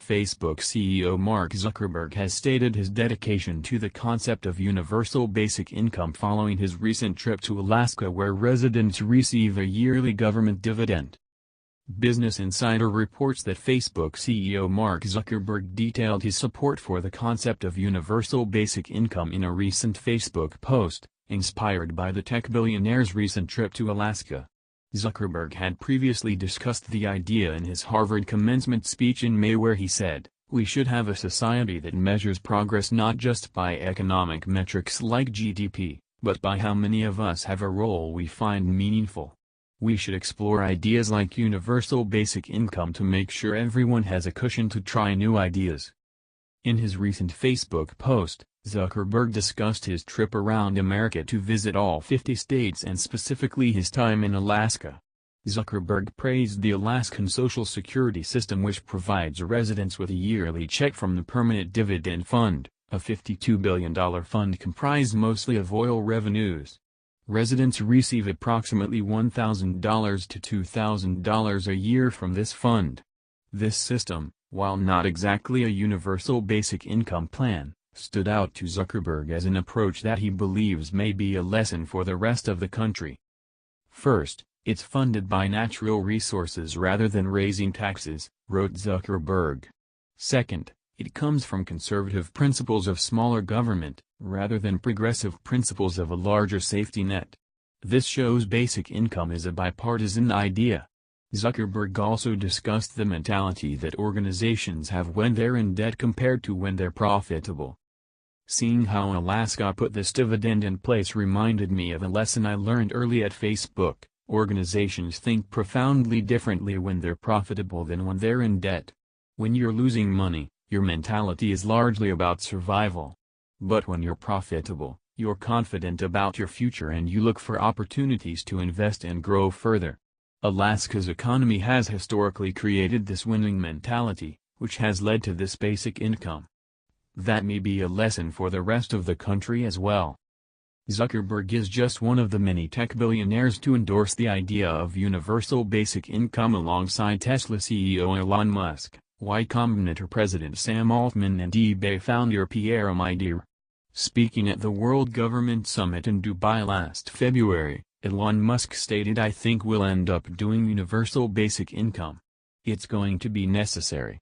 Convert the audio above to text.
Facebook CEO Mark Zuckerberg has stated his dedication to the concept of universal basic income following his recent trip to Alaska, where residents receive a yearly government dividend. Business Insider reports that Facebook CEO Mark Zuckerberg detailed his support for the concept of universal basic income in a recent Facebook post, inspired by the tech billionaire's recent trip to Alaska. Zuckerberg had previously discussed the idea in his Harvard commencement speech in May, where he said, "We should have a society that measures progress not just by economic metrics like GDP, but by how many of us have a role we find meaningful. We should explore ideas like universal basic income to make sure everyone has a cushion to try new ideas." In his recent Facebook post, Zuckerberg discussed his trip around America to visit all 50 states and specifically his time in Alaska. Zuckerberg praised the Alaskan Social Security system, which provides residents with a yearly check from the Permanent Dividend Fund, a $52 billion fund comprised mostly of oil revenues. Residents receive approximately $1,000 to $2,000 a year from this fund. This system, while not exactly a universal basic income plan, stood out to Zuckerberg as an approach that he believes may be a lesson for the rest of the country. First, it's funded by natural resources rather than raising taxes, wrote Zuckerberg. Second, it comes from conservative principles of smaller government, rather than progressive principles of a larger safety net. This shows basic income is a bipartisan idea. Zuckerberg also discussed the mentality that organizations have when they're in debt compared to when they're profitable. "Seeing how Alaska put this dividend in place reminded me of a lesson I learned early at Facebook. Organizations think profoundly differently when they're profitable than when they're in debt. When you're losing money, your mentality is largely about survival. But when you're profitable, you're confident about your future and you look for opportunities to invest and grow further." Alaska's economy has historically created this winning mentality, which has led to this basic income. That may be a lesson for the rest of the country as well. Zuckerberg is just one of the many tech billionaires to endorse the idea of universal basic income alongside Tesla CEO Elon Musk, Y Combinator President Sam Altman and eBay founder Pierre Omidyar. Speaking at the World Government Summit in Dubai last February, Elon Musk stated, "I think we'll end up doing universal basic income. It's going to be necessary.